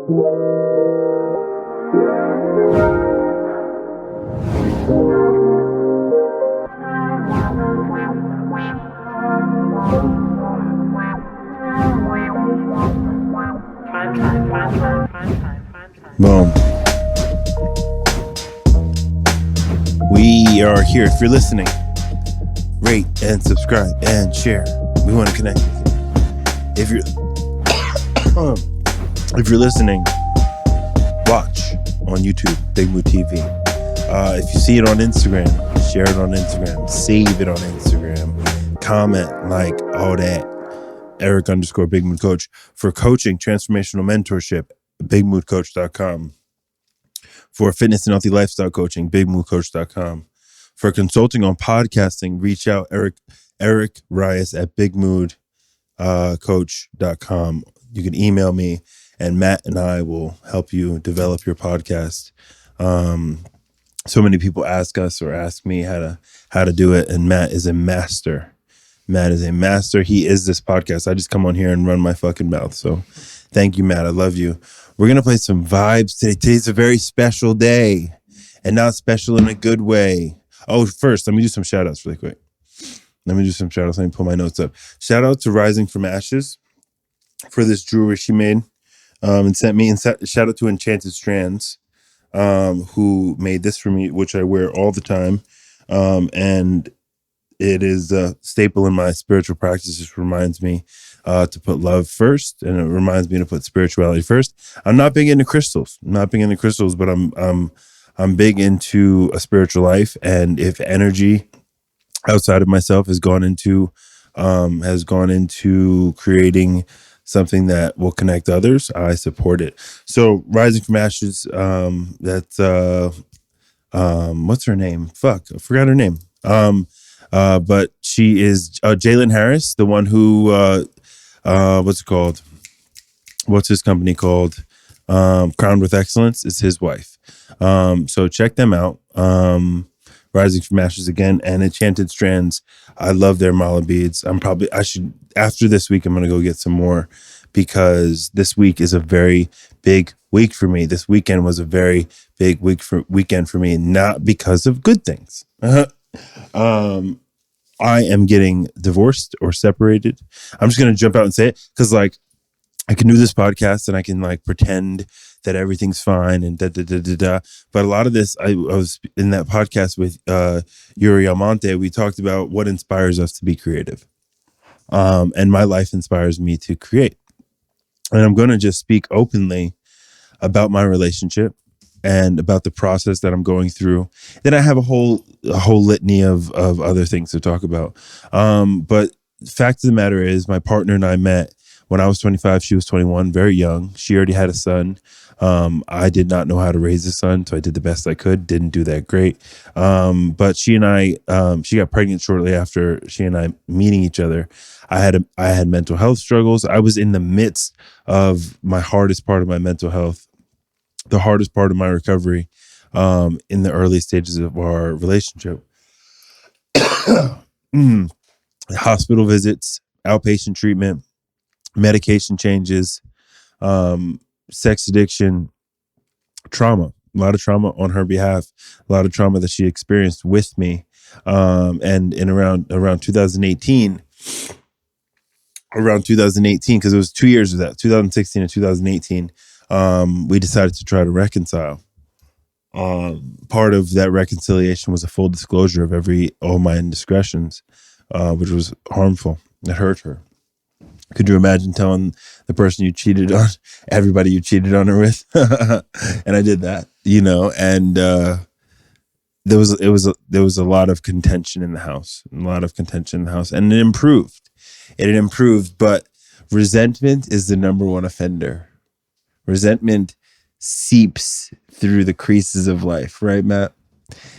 Boom. We are here. If you're listening, rate and subscribe and share. We want to connect with you. If you're listening, watch on YouTube, Big Mood TV. If you see it on Instagram, share it on Instagram, save it on Instagram, comment, like, all that. Eric_Big Mood Coach. For coaching, transformational mentorship, bigmoodcoach.com. For fitness and healthy lifestyle coaching, bigmoodcoach.com. For consulting on podcasting, reach out Eric Rias at bigmoodcoach.com. You can email me, and Matt and I will help you develop your podcast. So many people ask us or ask me how to do it, and Matt is a master. Matt is a master. He is this podcast. I just come on here and run my fucking mouth. So thank you, Matt. I love you. We're going to play some vibes today. Today's a very special day, and not special in a good way. Oh, first, let me do some shout outs really quick. Let me pull my notes up. Shout out to Rising from Ashes for this jewelry she made and sent me. And shout out to Enchanted Strands, who made this for me, which I wear all the time. And it is a staple in my spiritual practice. It reminds me to put love first, and it reminds me to put spirituality first. I'm not big into crystals. But I'm big into a spiritual life. And if energy outside of myself has gone into creating something that will connect others, I support it. So Rising from Ashes, that's what's her name? Fuck, I forgot her name. But she is Jalen Harris, the one who what's it called? What's his company called? Crowned with Excellence is his wife. So check them out. Rising from Ashes again, and Enchanted Strands. I love their mala beads. After this week, I'm going to go get some more, because this week is a very big week for me. This weekend was a very big weekend for me, not because of good things. I am getting divorced or separated. I'm just going to jump out and say it, because I can do this podcast and I can pretend that everything's fine and da. But a lot of this, I was in that podcast with Yuri Almonte. We talked about what inspires us to be creative. And my life inspires me to create. And I'm going to just speak openly about my relationship and about the process that I'm going through. Then I have a whole litany of other things to talk about. But the fact of the matter is, my partner and I met when I was 25, she was 21, very young. She already had a son. I did not know how to raise a son, so I did the best I could. Didn't do that great. But she and I, she got pregnant shortly after she and I meeting each other. I had mental health struggles. I was in the midst of my hardest part of my mental health, the hardest part of my recovery, in the early stages of our relationship. Hospital visits, outpatient treatment, medication changes, sex addiction, trauma, a lot of trauma on her behalf, a lot of trauma that she experienced with me. And in around 2018, because it was 2 years of that, 2016 and 2018, we decided to try to reconcile. Part of that reconciliation was a full disclosure of all my indiscretions, which was harmful. It hurt her. Could you imagine telling the person you cheated on, everybody you cheated on her with? And I did that, and there was a lot of contention in the house, and it improved. It improved, but resentment is the number one offender. Resentment seeps through the creases of life, right, Matt?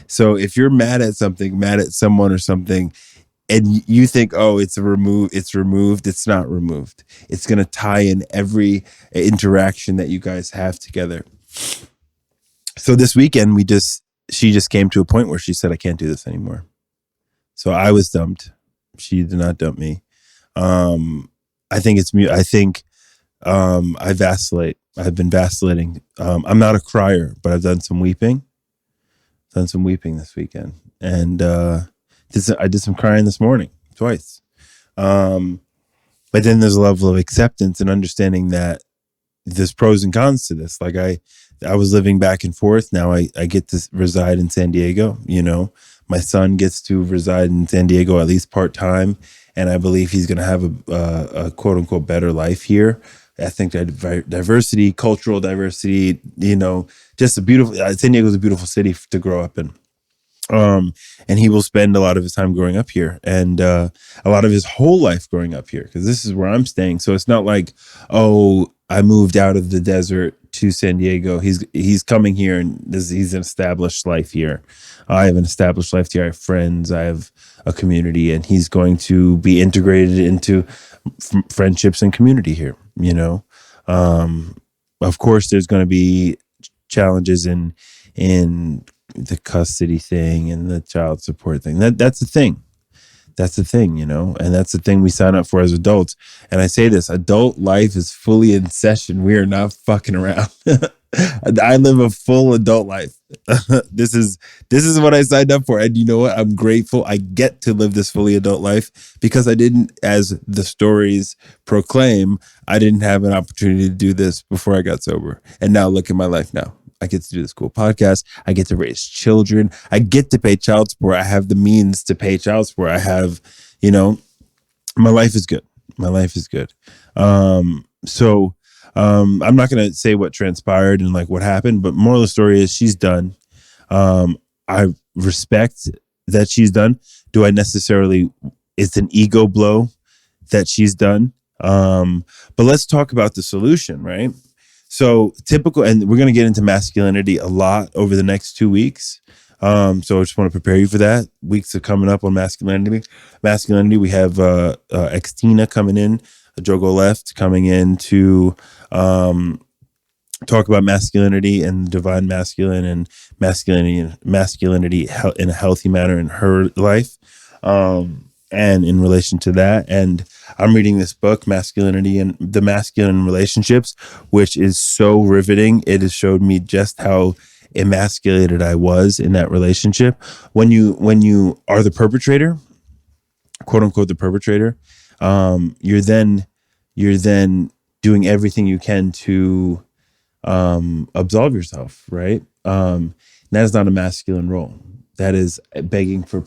So if you're mad at something, mad at someone or something, and you think, oh, it's removed, it's not removed. It's going to tie in every interaction that you guys have together. So this weekend, she just came to a point where she said, I can't do this anymore. So I was dumped. She did not dump me. I think I vacillate. I've been vacillating. I'm not a crier, but I've done some weeping. This weekend, and I did some crying this morning twice. But then there's a level of acceptance and understanding that there's pros and cons to this. Like I was living back and forth. Now I get to reside in San Diego. You know, my son gets to reside in San Diego at least part time, and I believe he's going to have a quote unquote better life here. I think that diversity, cultural diversity, you know, just a beautiful. San Diego is a beautiful city to grow up in. And he will spend a lot of his time growing up here, and a lot of his whole life growing up here, because this is where I'm staying. So it's not like, oh, I moved out of the desert to San Diego. He's coming here, and he's an established life here. I have an established life here. I have friends. I have a community, and he's going to be integrated into friendships and community here. You know, of course, there's going to be challenges in the custody thing and the child support thing. That's the thing. That's the thing, you know, and that's the thing we sign up for as adults. And I say this, adult life is fully in session. We are not fucking around. I live a full adult life. This is what I signed up for. And you know what? I'm grateful I get to live this fully adult life, because I didn't, as the stories proclaim, I didn't have an opportunity to do this before I got sober. And now look at my life now. I get to do this cool podcast. I get to raise children. I get to pay child support. I have the means to pay child support. I have, you know, my life is good. My life is good. So I'm not going to say what transpired and like what happened, but moral of the story is she's done. I respect that she's done. Do I necessarily, it's an ego blow that she's done. But let's talk about the solution, right? So typical, and we're going to get into masculinity a lot over the next 2 weeks. So I just want to prepare you for that. Weeks are coming up on masculinity. We have Xtina coming in, Jogo Left coming in to talk about masculinity and divine masculine and masculinity in a healthy manner in her life. And in relation to that, and I'm reading this book, Masculinity and the Masculine Relationships, which is so riveting. It has showed me just how emasculated I was in that relationship. When you are the perpetrator, quote unquote, the perpetrator, you're then doing everything you can to absolve yourself, right? That is not a masculine role. That is begging for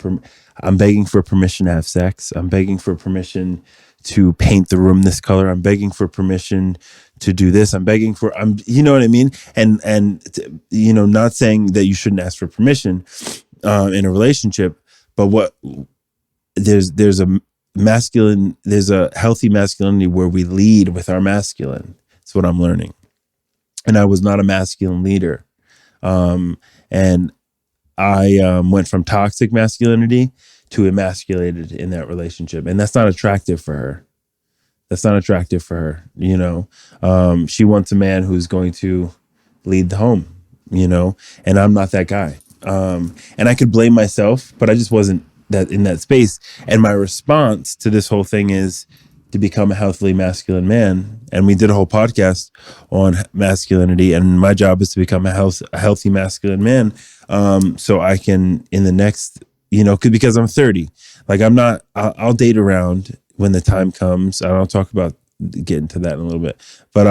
I'm begging for permission to have sex. I'm begging for permission to paint the room this color. I'm begging for permission to do this. You know what I mean? And you know, not saying that you shouldn't ask for permission in a relationship, but there's a healthy masculinity where we lead with our masculine. That's what I'm learning. And I was not a masculine leader. And I went from toxic masculinity to emasculated in that relationship. And that's not attractive for her. You know, she wants a man who's going to lead the home, you know, and I'm not that guy. And I could blame myself, but I just wasn't that in that space. And my response to this whole thing is to become a healthily masculine man. And we did a whole podcast on masculinity, and my job is to become a healthy masculine man. So I can, in the next, you know, because I'm 30, like I'll date around when the time comes. And I'll talk about getting to that in a little bit, but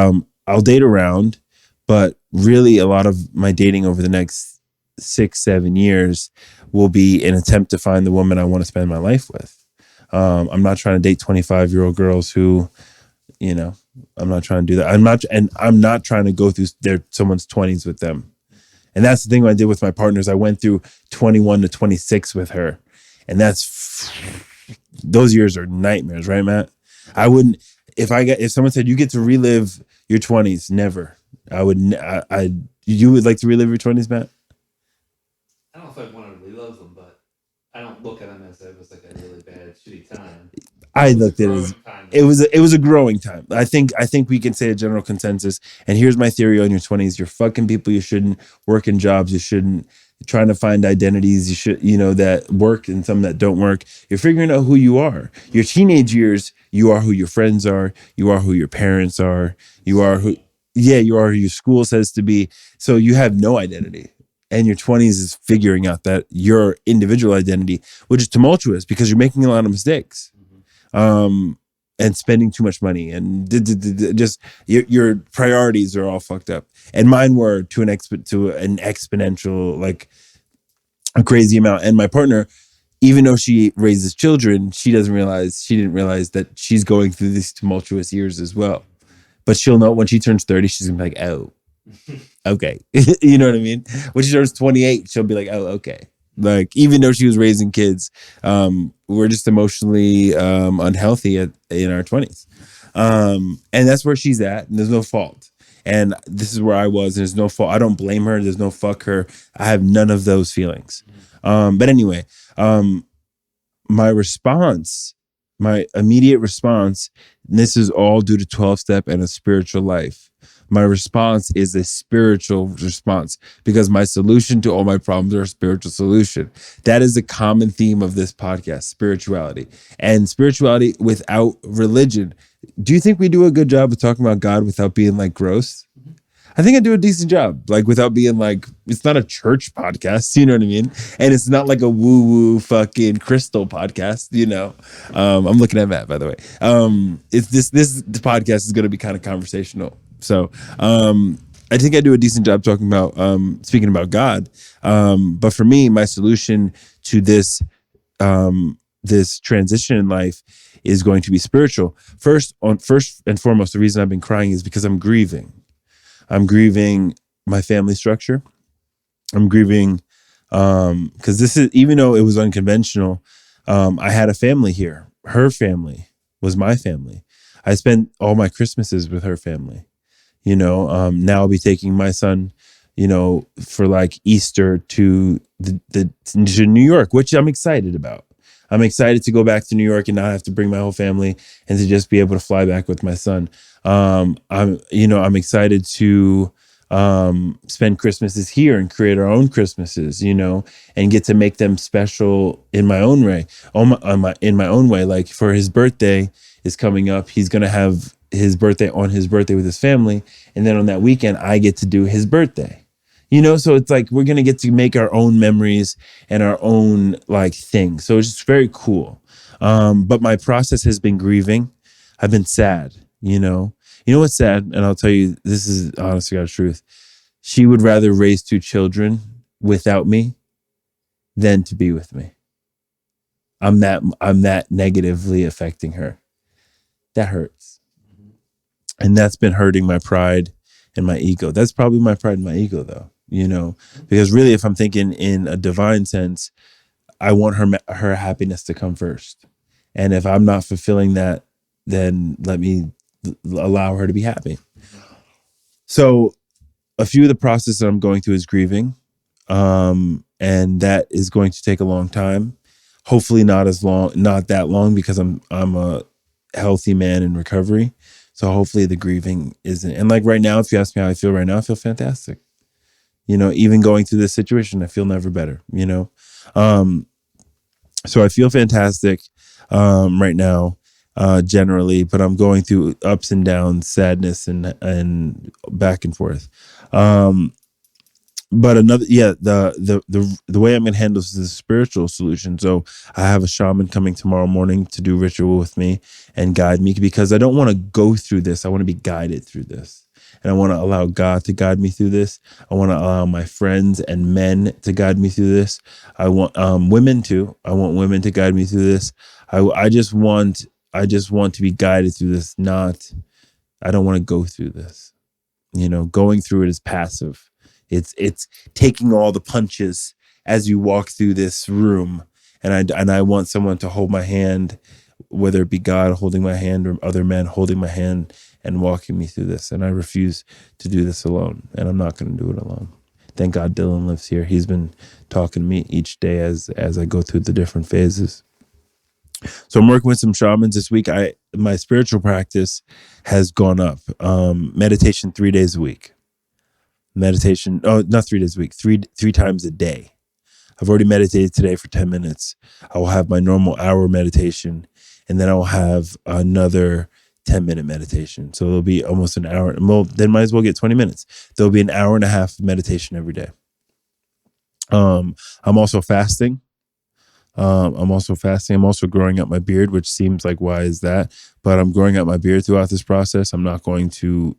I'll date around, but really a lot of my dating over the next 6-7 years will be an attempt to find the woman I want to spend my life with. I'm not trying to date 25-year-old girls who, you know, I'm not trying to do that. I'm not trying to go through someone's 20s with them. And that's the thing I did with my partners. I went through 21 to 26 with her. And those years are nightmares, right, Matt? I wouldn't, if someone said you get to relive your 20s, never. You would like to relive your 20s, Matt? I don't know if I want to relive them, but I don't look at them as it was like a really bad, shitty time. I looked at it as it was a growing time. I think we can say a general consensus. And here's my theory on your 20s: you're fucking people you shouldn't, working jobs you shouldn't, trying to find identities that work and some that don't work. You're figuring out who you are. Your teenage years, you are who your friends are. You are who your parents are. You are who your school says to be. So you have no identity. And your 20s is figuring out that your individual identity, which is tumultuous because you're making a lot of mistakes. And spending too much money, and just your priorities are all fucked up. And mine were to an exponential, like a crazy amount. And my partner, even though she raises children, she didn't realize that she's going through these tumultuous years as well. But she'll know when she turns 30, she's gonna be like, oh, okay. You know what I mean? When she turns 28, she'll be like, oh, okay. Like, even though she was raising kids, we're just emotionally unhealthy in our 20s. And that's where she's at, and there's no fault. And this is where I was, and there's no fault. I don't blame her. There's no fuck her. I have none of those feelings. But anyway, my immediate response, and this is all due to 12-step and a spiritual life. My response is a spiritual response, because my solution to all my problems are a spiritual solution. That is the common theme of this podcast, spirituality. And spirituality without religion. Do you think we do a good job of talking about God without being like gross? I think I do a decent job, like without being like, it's not a church podcast, you know what I mean? And it's not like a woo-woo fucking crystal podcast, you know? I'm looking at Matt, by the way. It's this podcast is going to be kind of conversational. So I think I do a decent job talking about, speaking about God. But for me, my solution to this transition in life is going to be spiritual. First and foremost, the reason I've been crying is because I'm grieving. I'm grieving my family structure. I'm grieving because this is, even though it was unconventional, I had a family here. Her family was my family. I spent all my Christmases with her family. Now I'll be taking my son, for like Easter to to New York, which I'm excited about. I'm excited to go back to New York and not have to bring my whole family, and to just be able to fly back with my son. I'm excited to spend Christmases here and create our own Christmases, and get to make them special in my own way. In my own way, like for his birthday is coming up, he's gonna have his birthday with his family, and then on that weekend I get to do his birthday. So it's like we're gonna get to make our own memories and our own like thing. So it's just very cool. But my process has been grieving. I've been sad. You know what's sad, and I'll tell you, this is honest to God's truth. She would rather raise 2 children without me than to be with me. I'm that negatively affecting her. That hurts. And that's been hurting my pride and my ego. That's probably my pride and my ego, though, because really, if I'm thinking in a divine sense, I want her happiness to come first. And if I'm not fulfilling that, then let me allow her to be happy. So a few of the process that I'm going through is grieving. And that is going to take a long time. Hopefully not that long, because I'm a healthy man in recovery. So hopefully the grieving isn't. And like right now, if you ask me how I feel right now, I feel fantastic. Even going through this situation, I feel never better, So I feel fantastic right now, generally, but I'm going through ups and downs, sadness and back and forth. But the way I'm going to handle this is a spiritual solution. So I have a shaman coming tomorrow morning to do ritual with me and guide me, because I don't want to go through this. I want to be guided through this. And I want to allow God to guide me through this. I want to allow my friends and men to guide me through this. I want women too. I want women to guide me through this. I just want to be guided through this. I don't want to go through this. Going through it is passive. It's taking all the punches as you walk through this room, and I want someone to hold my hand, whether it be God holding my hand or other men holding my hand and walking me through this. And I refuse to do this alone, and I'm not going to do it alone. Thank God Dylan lives here. He's been talking to me each day as I go through the different phases. So I'm working with some shamans this week. My spiritual practice has gone up. Meditation 3 days a week. meditation. Oh, not 3 days a week, three times a day. I've already meditated today for 10 minutes. I will have my normal hour meditation, and then I'll have another 10-minute meditation. So it'll be almost an hour. Well, then might as well get 20 minutes. There'll be an hour and a half of meditation every day. I'm also fasting. I'm also growing out my beard, which seems like, why is that? But I'm growing out my beard throughout this process. I'm going to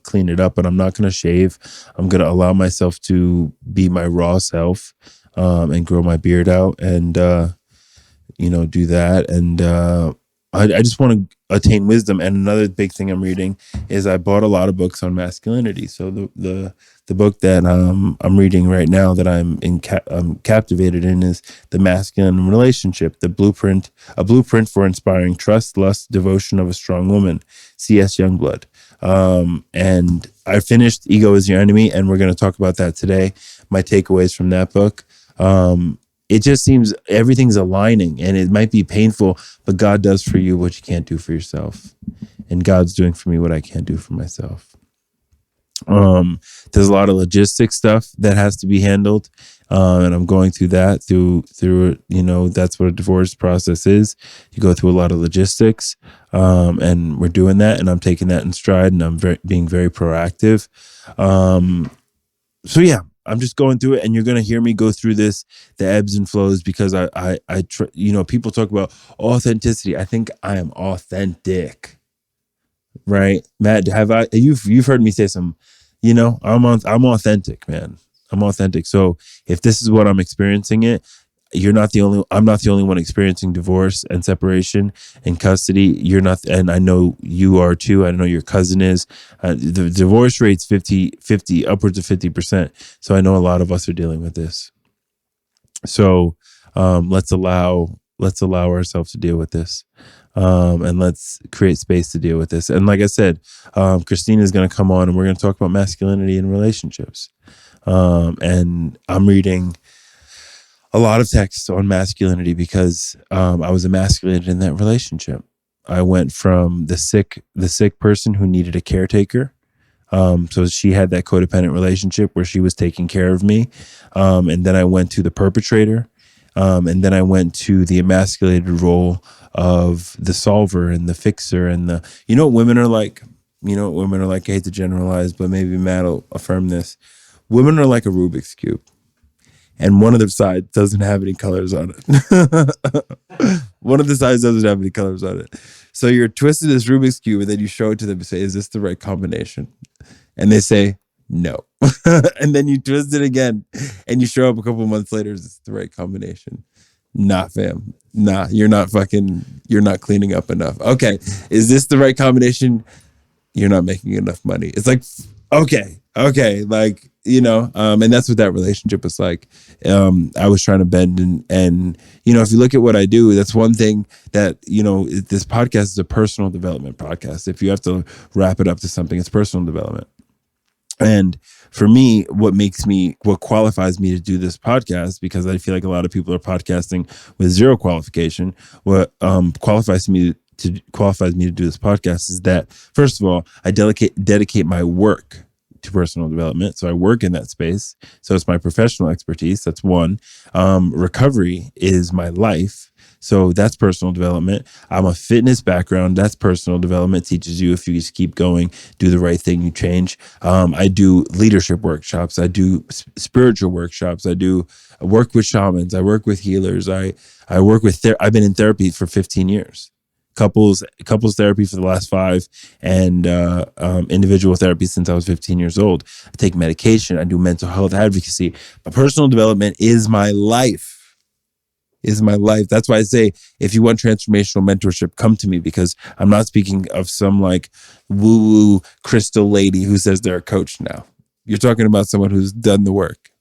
clean it up, but I'm not going to shave. I'm going to allow myself to be my raw self, and grow my beard out and, do that. And, I just want to attain wisdom. And another big thing I'm reading is I bought a lot of books on masculinity. So the book that I'm reading right now that I'm captivated in is The Masculine Relationship, a blueprint for inspiring trust, lust, devotion of a strong woman, C.S. Youngblood. And I finished Ego is Your Enemy, and we're going to talk about that today. My takeaways from that book. It just seems everything's aligning, and it might be painful, but God does for you what you can't do for yourself. And God's doing for me what I can't do for myself. There's a lot of logistics stuff that has to be handled. And I'm going through that through, that's what a divorce process is. You go through a lot of logistics, and we're doing that, and I'm taking that in stride, and I'm being very proactive. So yeah, I'm just going through it, and you're going to hear me go through the ebbs and flows, because people talk about authenticity. I think I am authentic, right? Matt, you've heard me say some, I'm authentic, man. I'm authentic. So if this is what I'm experiencing I'm not the only one experiencing divorce and separation and custody. You're not, and I know you are too. I know your cousin is. The divorce rate's 50, upwards of 50%. So I know a lot of us are dealing with this. So let's allow ourselves to deal with this. And let's create space to deal with this. And like I said, Christina is going to come on, and we're going to talk about masculinity in relationships. And I'm reading a lot of texts on masculinity because I was emasculated in that relationship. I went from the sick person who needed a caretaker. So she had that codependent relationship where she was taking care of me. And then I went to the perpetrator. And then I went to the emasculated role of the solver and the fixer and what women are like. I hate to generalize, but maybe Matt will affirm this. Women are like a Rubik's Cube. And one of the sides doesn't have any colors on it. One of the sides doesn't have any colors on it. So you're twisting this Rubik's Cube, and then you show it to them and say, is this the right combination? And they say, no. And then you twist it again, and you show up a couple of months later, is this the right combination? Nah, fam. Nah, you're not cleaning up enough. Okay, is this the right combination? You're not making enough money. It's like, okay, like, and that's what that relationship was like. I was trying to bend and if you look at what I do, that's one thing that, this podcast is a personal development podcast. If you have to wrap it up to something, it's personal development. And for me, what qualifies me to do this podcast, because I feel like a lot of people are podcasting with zero qualification, what qualifies me to do this podcast is that, first of all, I dedicate my work to personal development. So I work in that space. So it's my professional expertise. That's one. Recovery is my life. So that's personal development. I'm a fitness background. That's personal development. Teaches you, if you just keep going, do the right thing, you change. I do leadership workshops. I do spiritual workshops. I work with shamans. I work with healers. I work with, I've been in therapy for 15 years. Couples therapy for the last 5, and individual therapy since I was 15 years old. I take medication. I do mental health advocacy. But personal development is my life. That's why I say, if you want transformational mentorship, come to me, because I'm not speaking of some like woo-woo crystal lady who says they're a coach now. You're talking about someone who's done the work,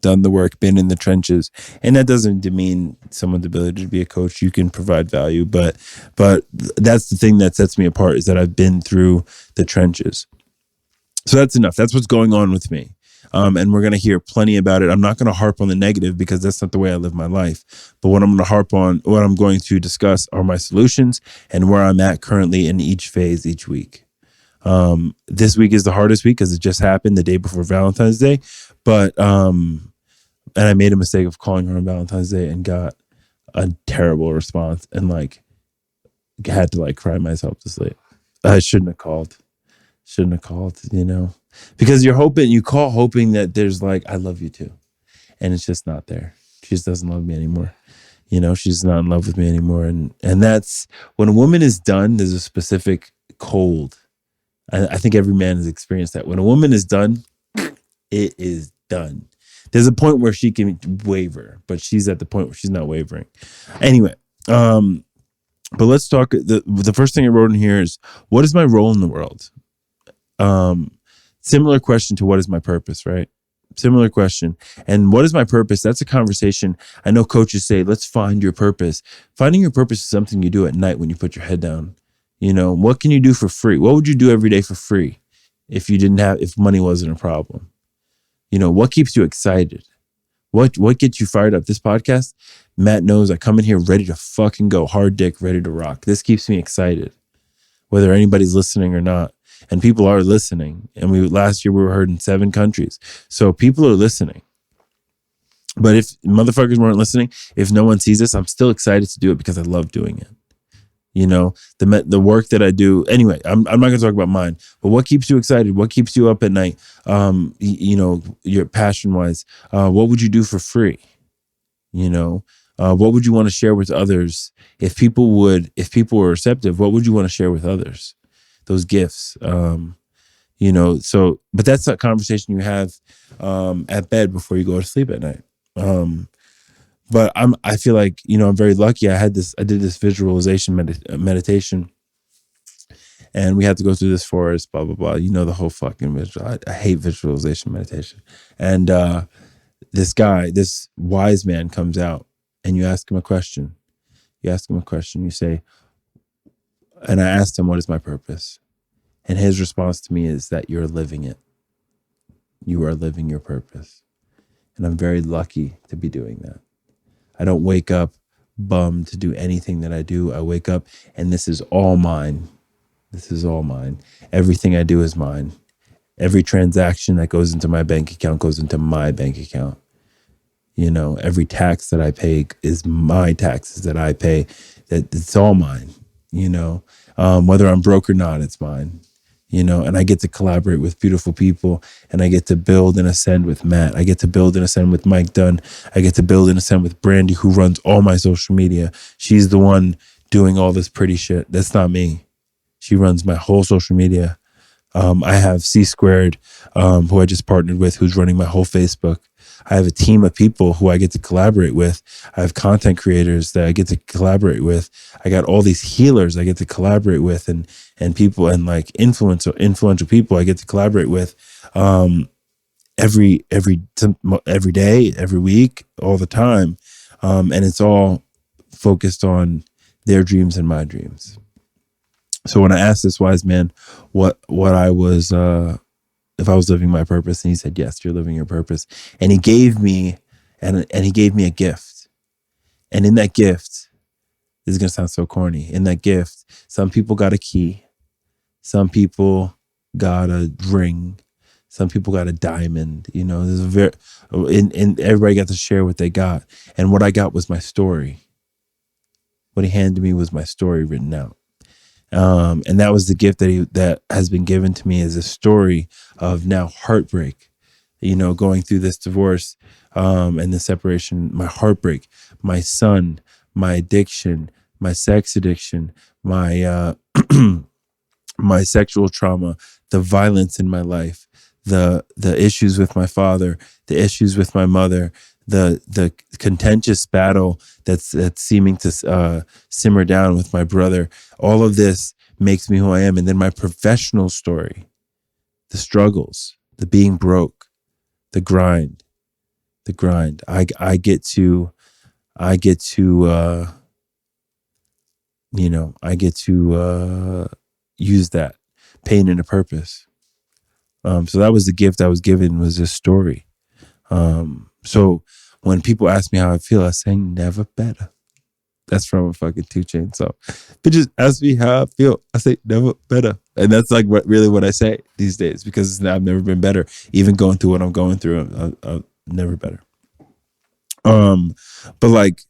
been in the trenches. And that doesn't demean someone's ability to be a coach. You can provide value, but that's the thing that sets me apart, is that I've been through the trenches. So that's enough. That's what's going on with me. And we're going to hear plenty about it. I'm not going to harp on the negative, because that's not the way I live my life. But what I'm going to discuss are my solutions and where I'm at currently in each phase each week. This week is the hardest week because it just happened the day before Valentine's Day. But and I made a mistake of calling her on Valentine's Day and got a terrible response and like had to like cry myself to sleep. I shouldn't have called. Because you call hoping that there's like, I love you too. And it's just not there. She just doesn't love me anymore. She's not in love with me anymore. And that's when a woman is done, there's a specific cold. I think every man has experienced that. When a woman is done, it is done. There's a point where she can waver, but she's at the point where she's not wavering. Anyway, but let's talk. The first thing I wrote in here is, what is my role in the world? Similar question to what is my purpose, right? Similar question. And what is my purpose? That's a conversation. I know coaches say, let's find your purpose. Finding your purpose is something you do at night when you put your head down. What can you do for free? What would you do every day for free if money wasn't a problem? What keeps you excited? What gets you fired up? This podcast, Matt knows I come in here ready to fucking go, hard dick, ready to rock. This keeps me excited, whether anybody's listening or not. And people are listening. And last year we were heard in 7 countries. So people are listening. But if motherfuckers weren't listening, if no one sees this, I'm still excited to do it because I love doing it. The work that I do. Anyway, I'm not going to talk about mine. But what keeps you excited? What keeps you up at night? Your passion wise. What would you do for free? What would you want to share with others? If people were receptive, what would you want to share with others? Those gifts. But that's a conversation you have at bed before you go to sleep at night. But I feel like, I'm very lucky. I did this visualization meditation, and we had to go through this forest, blah, blah, blah. The whole fucking visual. I hate visualization meditation. And this wise man comes out, and you ask him a question. You say, and I asked him, what is my purpose? And his response to me is that you're living it. You are living your purpose. And I'm very lucky to be doing that. I don't wake up bummed to do anything that I do. I wake up and this is all mine. This is all mine. Everything I do is mine. Every transaction that goes into my bank account goes into my bank account. Every tax that I pay is my taxes that I pay. That it's all mine. Whether I'm broke or not, it's mine. And I get to collaborate with beautiful people, and I get to build and ascend with Matt. I get to build and ascend with Mike Dunn. I get to build and ascend with Brandy, who runs all my social media. She's the one doing all this pretty shit. That's not me. She runs my whole social media. I have C Squared, who I just partnered with, who's running my whole Facebook. I have a team of people who I get to collaborate with. I have content creators that I get to collaborate with. I got all these healers I get to collaborate with, and people, and like influential people I get to collaborate with every day, every week, all the time. And it's all focused on their dreams and my dreams. So when I asked this wise man what I was, if I was living my purpose, and he said, yes, you're living your purpose. And he gave me, and he gave me a gift. And in that gift, this is going to sound so corny. In that gift, some people got a key. Some people got a ring. Some people got a diamond. There's and everybody got to share what they got. And what I got was my story. What he handed me was my story written out. And that was the gift that has been given to me, as a story of now heartbreak, going through this divorce, and the separation, my heartbreak, my son, my addiction, my sex addiction, my, my sexual trauma, the violence in my life, the issues with my father, the issues with my mother, the contentious battle that's seeming to simmer down with my brother. All of this makes me who I am. And then my professional story, the struggles, the being broke, the grind. I get to use that pain in a purpose. So that was the gift I was given, was this story. So when people ask me how I feel, I say never better. That's from a fucking 2 Chainz. So, bitches ask me how I feel. I say never better, and that's like what I say these days because I've never been better. Even going through what I'm going through, I'm never better. But like,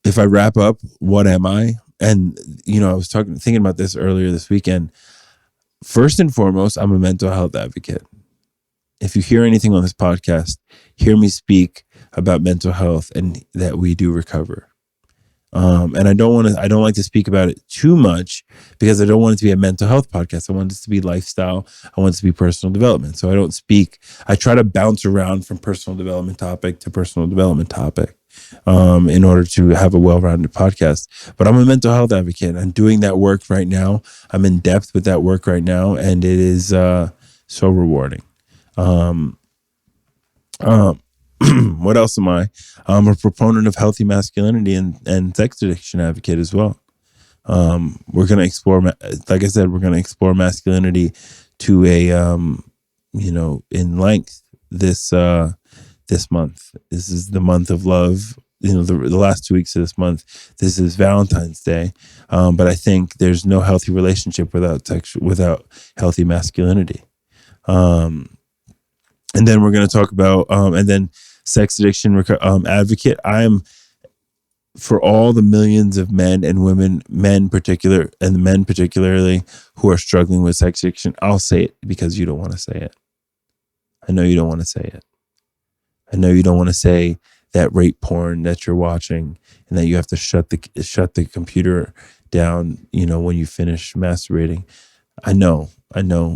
if I wrap up, what am I? And I was thinking about this earlier this weekend. First and foremost, I'm a mental health advocate. If you hear anything on this podcast, hear me speak about mental health and that we do recover. And I don't like to speak about it too much because I don't want it to be a mental health podcast. I want it to be lifestyle. I want it to be personal development. So I try to bounce around from personal development topic to personal development topic, in order to have a well-rounded podcast. But I'm a mental health advocate. I'm doing that work right now. I'm in depth with that work right now. And it is, so rewarding. What else am I? I'm a proponent of healthy masculinity and sex addiction advocate as well. We're going to explore, like I said, we're going to explore masculinity to in length this month. This is the month of love. The last 2 weeks of this month, this is Valentine's Day. But I think there's no healthy relationship without healthy masculinity. And then we're going to talk about, and then sex addiction advocate. I am for all the millions of men and women, men particularly, who are struggling with sex addiction. I'll say it because you don't want to say it. I know you don't want to say it. I know you don't want to say that rape porn that you're watching and that you have to shut the computer down, when you finish masturbating. I know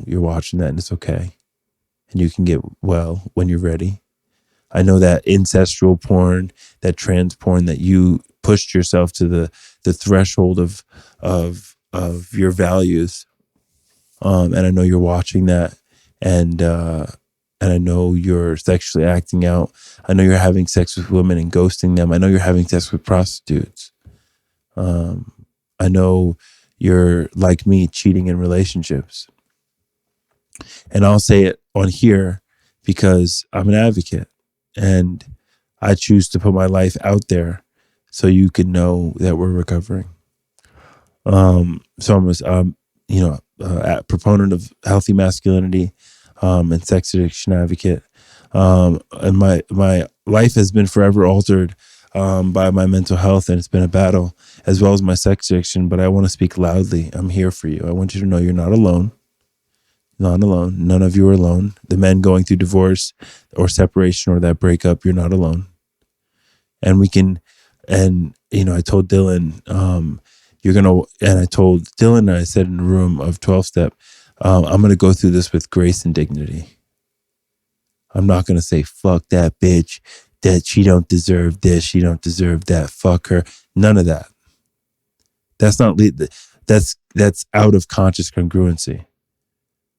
you're watching that and it's okay. And you can get well when you're ready. I know that ancestral porn, that trans porn, that you pushed yourself to the threshold of your values. And I know you're watching that, and I know you're sexually acting out. I know you're having sex with women and ghosting them. I know you're having sex with prostitutes. I know you're like me, cheating in relationships. And I'll say it on here because I'm an advocate and I choose to put my life out there so you can know that we're recovering. So I'm a proponent of healthy masculinity, and sex addiction advocate. And my life has been forever altered by my mental health, and it's been a battle, as well as my sex addiction. But I want to speak loudly. I'm here for you. I want you to know you're not alone. Not alone. None of you are alone. The men going through divorce or separation or that breakup, you're not alone. And I told Dylan, I told Dylan, and I said in the room of 12-step, I'm going to go through this with grace and dignity. I'm not going to say, fuck that bitch, that she don't deserve this, she don't deserve that, fuck her. None of that. That's not, that's out of conscious congruency.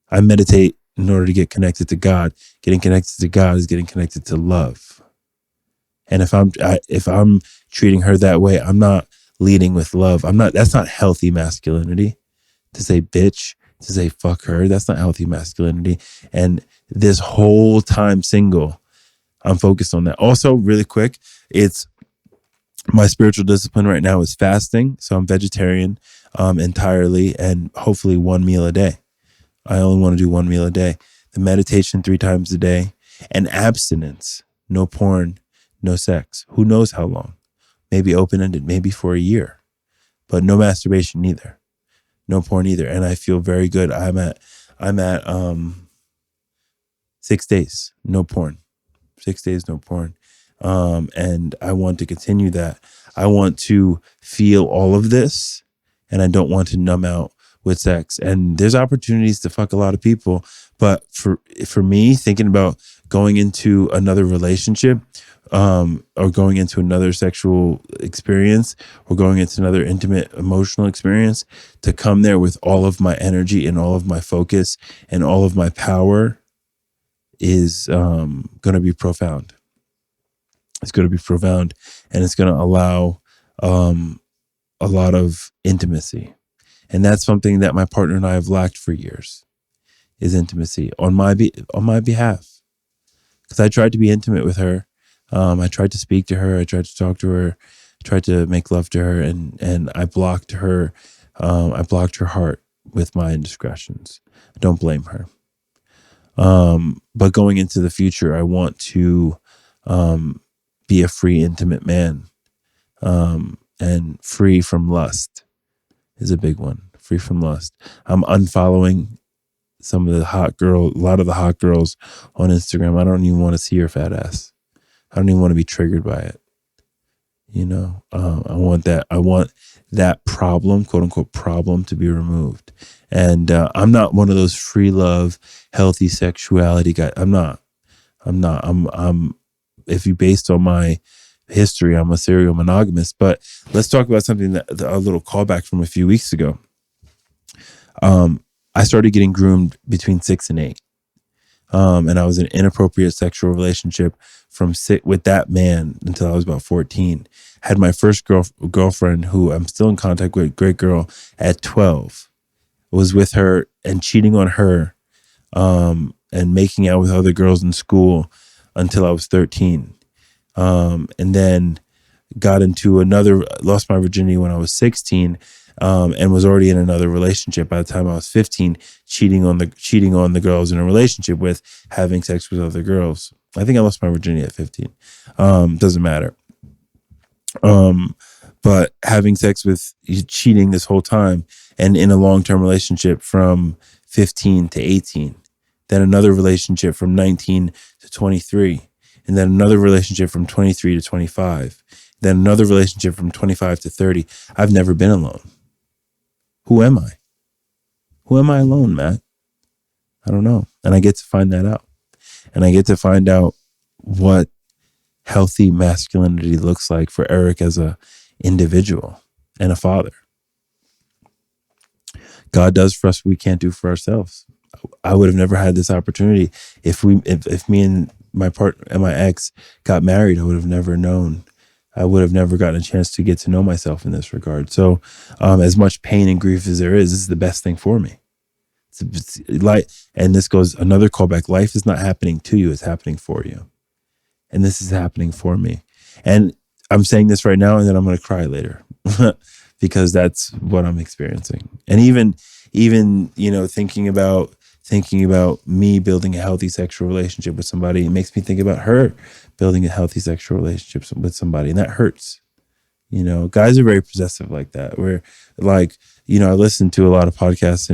I meditate in order to get connected to God. Getting connected to God is getting connected to love. And if I'm treating her that way, I'm not leading with love. That's not healthy masculinity. To say bitch, to say fuck her, that's not healthy masculinity. And this whole time single, I'm focused on that. Also, really quick, it's my spiritual discipline right now is fasting. So I'm vegetarian entirely, and hopefully 1 meal a day. I only want to do 1 meal a day. The meditation 3 times a day, and abstinence. No porn, no sex. Who knows how long? Maybe open-ended, maybe for a year. But no masturbation either. No porn either. And I feel very good. I'm at 6 days, no porn. 6 days, no porn. And I want to continue that. I want to feel all of this, and I don't want to numb out with sex. And there's opportunities to fuck a lot of people. But for me, thinking about going into another relationship, or going into another sexual experience, or going into another intimate emotional experience, to come there with all of my energy and all of my focus and all of my power is going to be profound. It's going to be profound, and it's going to allow a lot of intimacy. And that's something that my partner and I have lacked for years, is intimacy on my behalf. Because I tried to be intimate with her. I tried to speak to her. I tried to talk to her. I tried to make love to her, and I blocked her. I blocked her heart with my indiscretions. I don't blame her. But going into the future, I want to be a free, intimate man, and free from lust is a big one. Free from lust. I'm unfollowing a lot of the hot girls on Instagram. I don't even want to see her fat ass. I don't even want to be triggered by it. I want that problem, quote unquote problem, to be removed. And I'm not one of those free love, healthy sexuality guys. I'm not. If you based on my history, I'm a serial monogamist. But let's talk about something a little callback from a few weeks ago. I started getting groomed between 6 and 8. And I was in an inappropriate sexual relationship with that man until I was about 14. Had my first girlfriend, who I'm still in contact with, great girl, at 12. Was with her and cheating on her, and making out with other girls in school until I was 13. And then lost my virginity when I was 16. And was already in another relationship by the time I was 15, cheating on the girls in a relationship with, having sex with other girls. I think I lost my virginity at 15. Doesn't matter. But having sex with, cheating this whole time, and in a long-term relationship from 15 to 18, then another relationship from 19 to 23, and then another relationship from 23 to 25, then another relationship from 25 to 30. I've never been alone. Who am I? Who am I alone, Matt? I don't know. And I get to find that out. And I get to find out what healthy masculinity looks like for Eric as a individual and a father. God does for us what we can't do for ourselves. I would have never had this opportunity if me and my partner and my ex got married. I would have never known. I would have never gotten a chance to get to know myself in this regard. So as much pain and grief as there is, this is the best thing for me. It's like, and this goes another callback. Life is not happening to you. It's happening for you. And this is happening for me. And I'm saying this right now, and then I'm going to cry later because that's what I'm experiencing. And even, thinking about me building a healthy sexual relationship with somebody, it makes me think about her building a healthy sexual relationship with somebody. And that hurts. Guys are very possessive like that, where like, I listen to a lot of podcasts,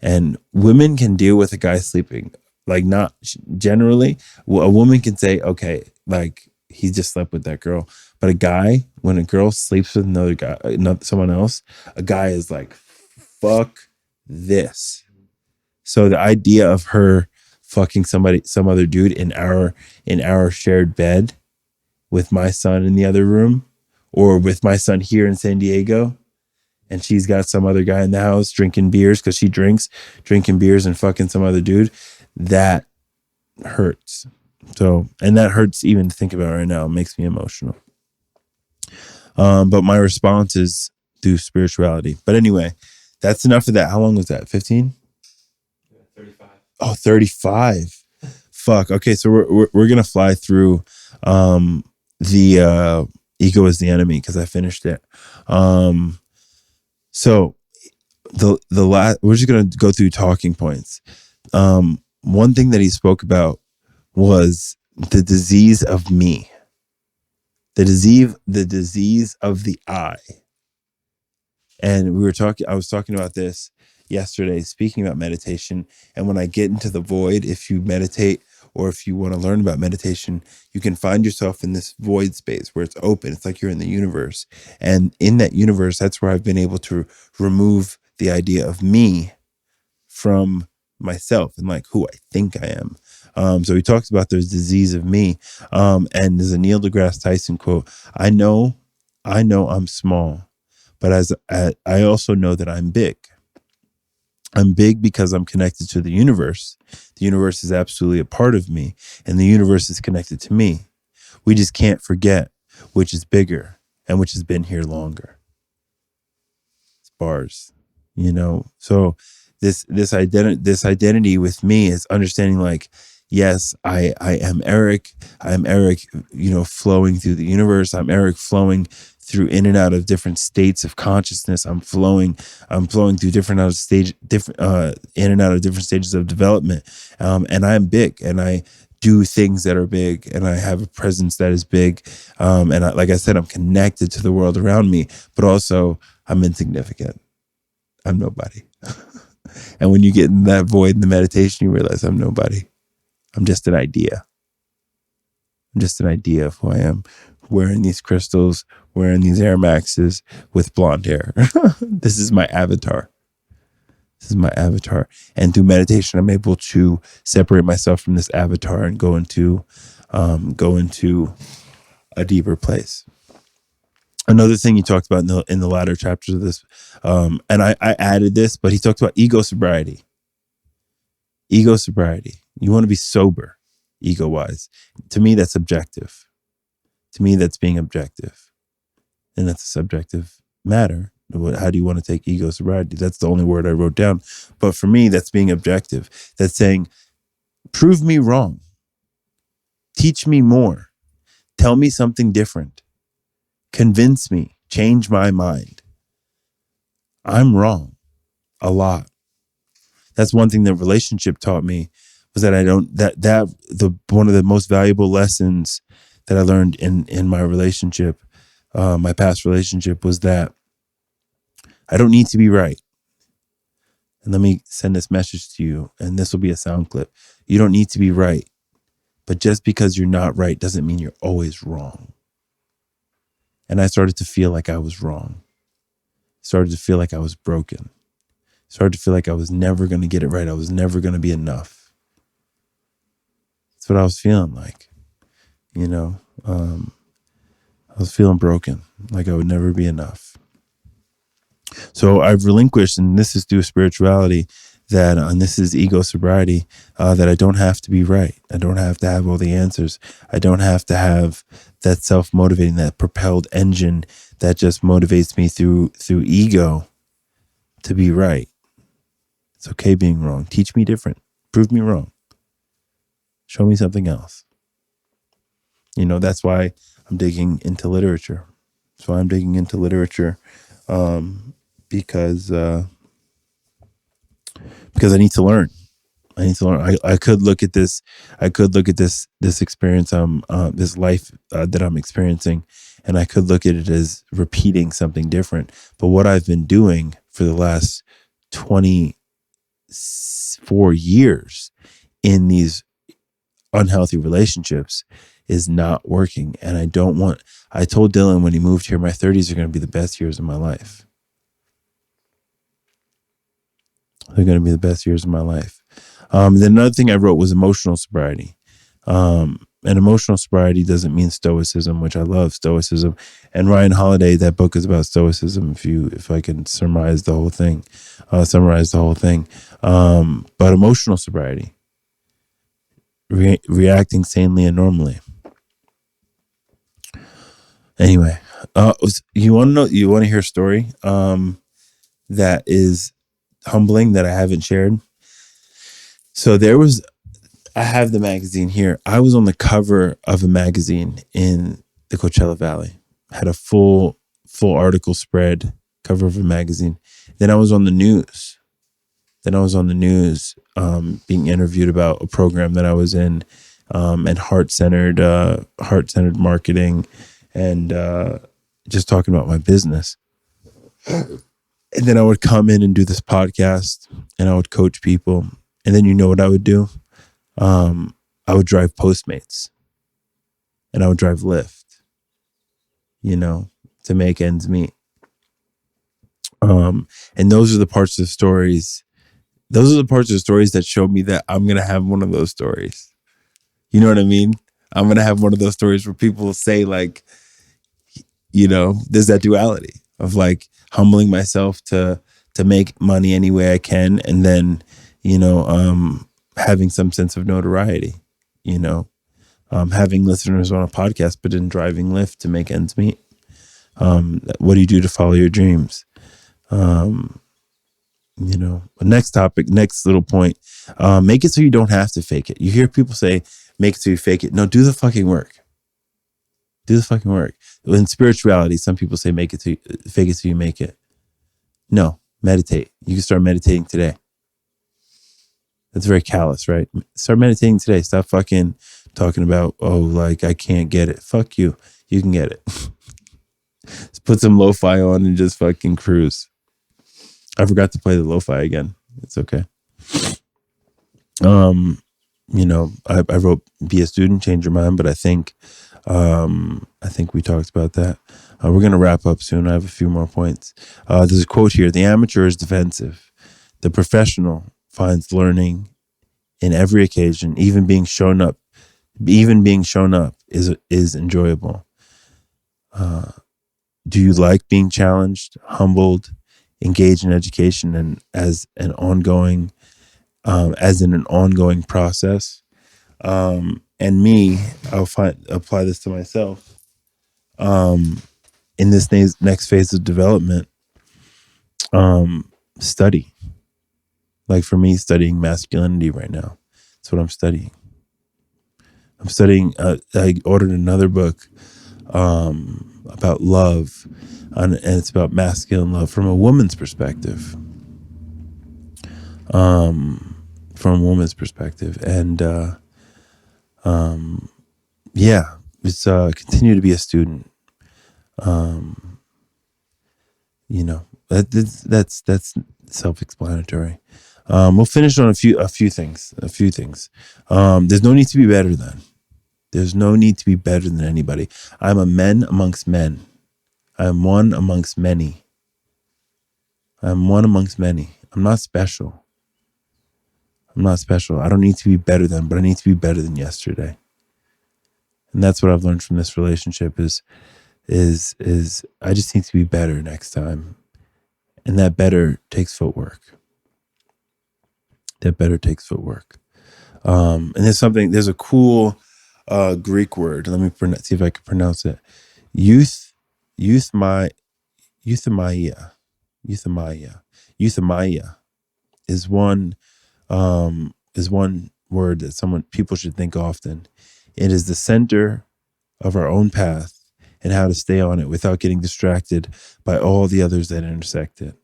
and women can deal with a guy sleeping. Like, not generally, a woman can say, okay, like, he just slept with that girl. But a guy, when a girl sleeps with another guy, someone else, a guy is like, fuck this. So the idea of her fucking some other dude in our shared bed with my son in the other room, or with my son here in San Diego, and she's got some other guy in the house drinking beers because she drinking beers and fucking some other dude, that hurts. So, and that hurts even to think about right now. It makes me emotional. But my response is through spirituality. But anyway, that's enough of that. How long was that? 15? 35. Oh, 35. Fuck. Okay, so we're gonna fly through the Ego is the Enemy, because I finished it. So the last, we're just gonna go through talking points. One thing that he spoke about was the disease of me, the disease of the I. And I was talking about this yesterday, speaking about meditation. And when I get into the void, if you meditate, or if you want to learn about meditation, you can find yourself in this void space where it's open. It's like you're in the universe. And in that universe, that's where I've been able to remove the idea of me from myself and like who I think I am. So he talks about the disease of me. And there's a Neil deGrasse Tyson quote. I know I'm small, but I also know that I'm big. I'm big because I'm connected to the universe. The universe is absolutely a part of me, and the universe is connected to me. We just can't forget which is bigger and which has been here longer. It's bars, So this identity with me is understanding, like, Yes, I am Eric. I am Eric, flowing through the universe. I'm Eric flowing through in and out of different states of consciousness. I'm flowing through in and out of different stages of development. And I'm big, and I do things that are big, and I have a presence that is big. Like I said, I'm connected to the world around me, but also I'm insignificant. I'm nobody. And when you get in that void in the meditation, you realize I'm nobody. I'm just an idea. I'm just an idea of who I am. Wearing these crystals, wearing these Air Maxes with blonde hair. This is my avatar. This is my avatar. And through meditation, I'm able to separate myself from this avatar and go into a deeper place. Another thing he talked about in the latter chapters of this, and I added this, but he talked about ego sobriety. Ego sobriety. You want to be sober, ego-wise. To me, that's objective. To me, that's being objective. And that's a subjective matter. How do you want to take ego sobriety? That's the only word I wrote down. But for me, that's being objective. That's saying, prove me wrong. Teach me more. Tell me something different. Convince me. Change my mind. I'm wrong a lot. That's one thing that relationship taught me, was that one of the most valuable lessons that I learned in my relationship, my past relationship, was that I don't need to be right. And let me send this message to you, and this will be a sound clip. You don't need to be right, but just because you're not right doesn't mean you're always wrong. And I started to feel like I was wrong. Started to feel like I was broken. Started to feel like I was never going to get it right. I was never going to be enough. That's what I was feeling like. I was feeling broken, like I would never be enough. So I've relinquished, and this is through spirituality, and this is ego sobriety, that I don't have to be right. I don't have to have all the answers. I don't have to have that self-motivating, that propelled engine that just motivates me through ego to be right. It's okay being wrong. Teach me different. Prove me wrong. Show me something else. That's why I'm digging into literature. That's why I'm digging into literature, because I need to learn. I could look at this. This experience. This life that I'm experiencing, and I could look at it as repeating something different. But what I've been doing for the last 24 years in these unhealthy relationships is not working. And I told Dylan when he moved here, my 30s are going to be the best years of my life. They're going to be the best years of my life. Then another thing I wrote was emotional sobriety. And emotional sobriety doesn't mean stoicism, which I love stoicism. And Ryan Holiday, that book is about stoicism. If I can summarize the whole thing. But emotional sobriety, reacting sanely and normally. Anyway, you want to hear a story that is humbling that I haven't shared? So I have the magazine here. I was on the cover of a magazine in the Coachella Valley. I had a full article spread, cover of a magazine. Then I was on the news. Being interviewed about a program that I was in, and heart-centered marketing, and just talking about my business. And then I would come in and do this podcast, and I would coach people. And then what I would do? I would drive Postmates, and I would drive Lyft, to make ends meet. And those are the parts of the stories. Those are the parts of the stories that show me that I'm going to have one of those stories. You know what I mean? I'm going to have one of those stories where people will say, like, there's that duality of like humbling myself to make money any way I can. And then, having some sense of notoriety, having listeners on a podcast, but then driving Lyft to make ends meet. What do you do to follow your dreams? Next topic, next little point. Make it so you don't have to fake it. You hear people say, make it so you fake it. No, do the fucking work. Do the fucking work. In spirituality, some people say fake it so you make it. No, meditate. You can start meditating today. That's very callous, right? Start meditating today. Stop fucking talking about, I can't get it. Fuck you. You can get it. Just put some lo-fi on and just fucking cruise. I forgot to play the lo-fi again. It's okay. I wrote Be a Student, Change Your Mind, but I think we talked about that. We're going to wrap up soon. I have a few more points. There's a quote here. The amateur is defensive. The professional finds learning in every occasion. Even being shown up is enjoyable. Do you like being challenged, humbled, engaged in education, and as in an ongoing process? And me, apply this to myself. In this next phase of development, study. Like for me, studying masculinity right now. That's what I'm studying. I'm studying. I ordered another book about love, and it's about masculine love from a woman's perspective. And it's continue to be a student. That's self-explanatory. We'll finish on a few things. There's no need to be better than. There's no need to be better than anybody. I'm a man amongst men. I am one amongst many. I'm not special. I don't need to be better than, but I need to be better than yesterday. And that's what I've learned from this relationship is I just need to be better next time. And that better takes footwork. And there's a cool Greek word. Let me see if I can pronounce it. Euthymia is one word that people should think often. It is the center of our own path and how to stay on it without getting distracted by all the others that intersect it.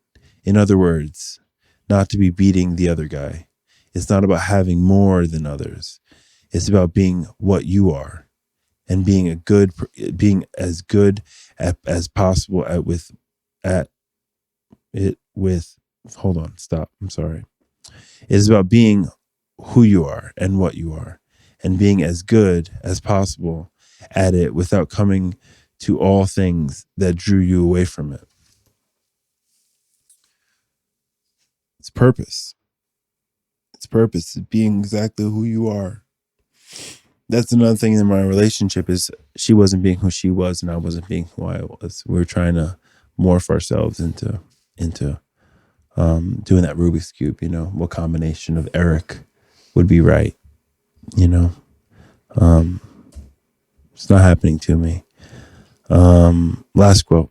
In other words, not to be beating the other guy. It's not about having more than others. It's about being what you are and being as good as possible hold on, stop. I'm sorry. It is about being who you are and what you are and being as good as possible at it without coming to all things that drew you away from it. It's purpose. It's being exactly who you are. That's another thing in my relationship is she wasn't being who she was and I wasn't being who I was. We were trying to morph ourselves into doing that Rubik's Cube, what combination of Eric would be right, it's not happening to me. Last quote,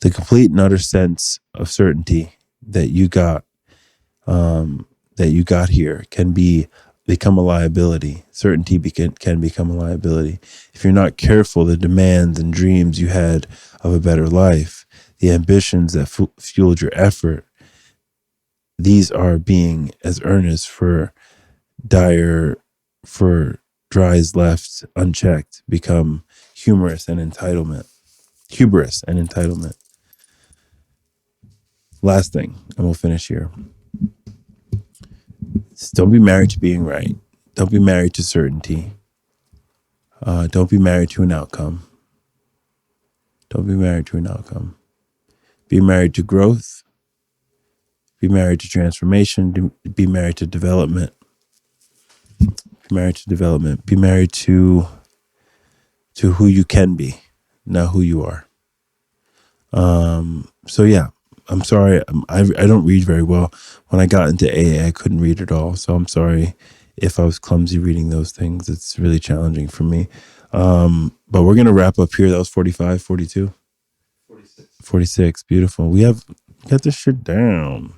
the complete and utter sense of certainty that you got here can become a liability. Certainty can become a liability. If you're not careful, the demands and dreams you had of a better life, the ambitions that fueled your effort, these are being as earnest for dries left unchecked, become hubris and entitlement. Last thing, and we'll finish here. Don't be married to being right. Don't be married to certainty. Don't be married to an outcome. Be married to growth. Be married to transformation. Be married to development. Be married to who you can be, not who you are. So yeah, I'm sorry. I don't read very well. When I got into AA, I couldn't read at all. So I'm sorry if I was clumsy reading those things. It's really challenging for me. But we're going to wrap up here. That was 45, 42? 46. Beautiful. We got this shit down.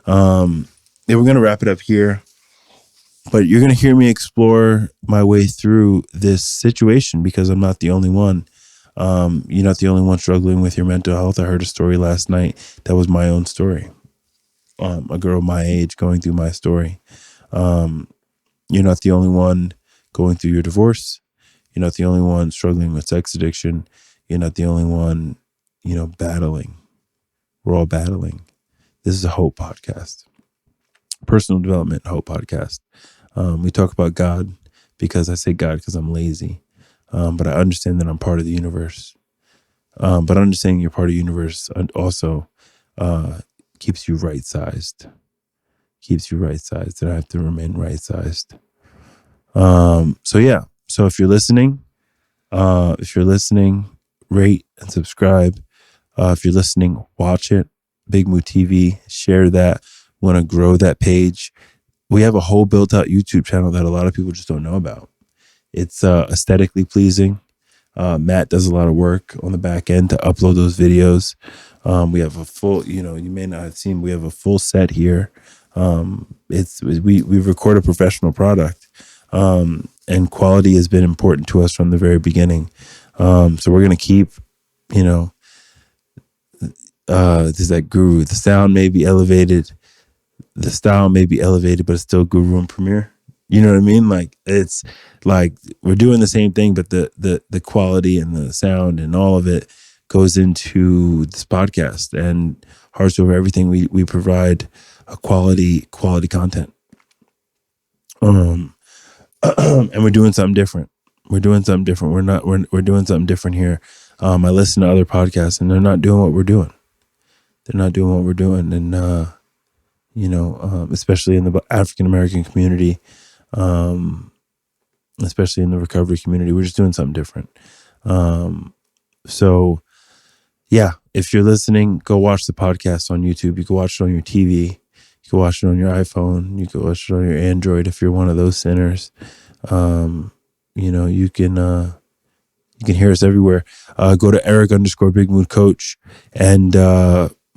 Yeah, we're going to wrap it up here. But you're going to hear me explore my way through this situation because I'm not the only one. You're not the only one struggling with your mental health. I heard a story last night that was my own story. A girl my age going through my story. You're not the only one going through your divorce. You're not the only one struggling with sex addiction. You're not the only one, battling. We're all battling. This is a hope podcast. Personal development hope podcast. We talk about God because I say God because I'm lazy. But I understand that I'm part of the universe. But understanding you're part of the universe also keeps you right-sized. Keeps you right-sized. And I have to remain right-sized. So yeah. So if you're listening, rate and subscribe. If you're listening, watch it. Big Mood TV, share that. Want to grow that page. We have a whole built out YouTube channel that a lot of people just don't know about. It's aesthetically pleasing. Matt does a lot of work on the back end to upload those videos. We have a full, you may not have seen, we have a full set here. We record a professional product. And quality has been important to us from the very beginning. So we're going to keep, there's that guru. The sound may be elevated. The style may be elevated, but it's still guru and premiere. You know what I mean? Like, it's like we're doing the same thing, but the quality and the sound and all of it goes into this podcast. And Hearts Over Everything, we provide a quality content. And we're doing something different. We're doing something different. We're doing something different here. I listen to other podcasts and they're not doing what we're doing. They're not doing what we're doing. And, especially in the African American community, especially in the recovery community, we're just doing something different. So yeah, if you're listening, go watch the podcast on YouTube. You can watch it on your TV. You can watch it on your iPhone. You can watch it on your Android if you're one of those sinners. You can hear us everywhere. Go to Eric_Big Mood Coach and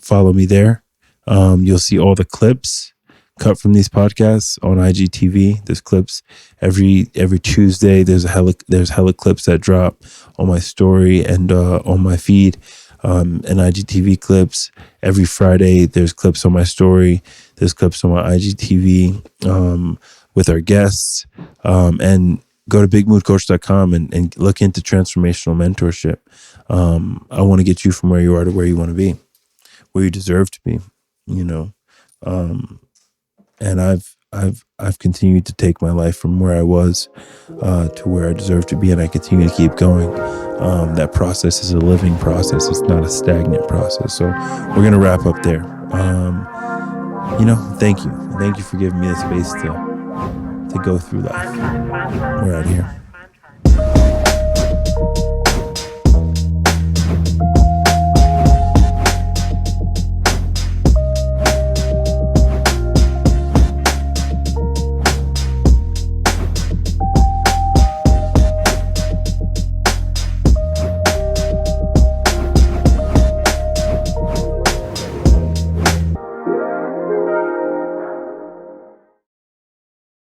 follow me there. You'll see all the clips cut from these podcasts on IGTV. There's clips every Tuesday. There's hella clips that drop on my story and on my feed. And IGTV clips. Every Friday, there's clips on my story. There's clips on my IGTV with our guests. And go to bigmoodcoach.com and look into transformational mentorship. I want to get you from where you are to where you want to be, where you deserve to be, and I've continued to take my life from where I was to where I deserve to be, and I continue to keep going. That process is a living process. It's not a stagnant process. So we're going to wrap up there. Thank you. Thank you for giving me the space to go through life. We're out of here.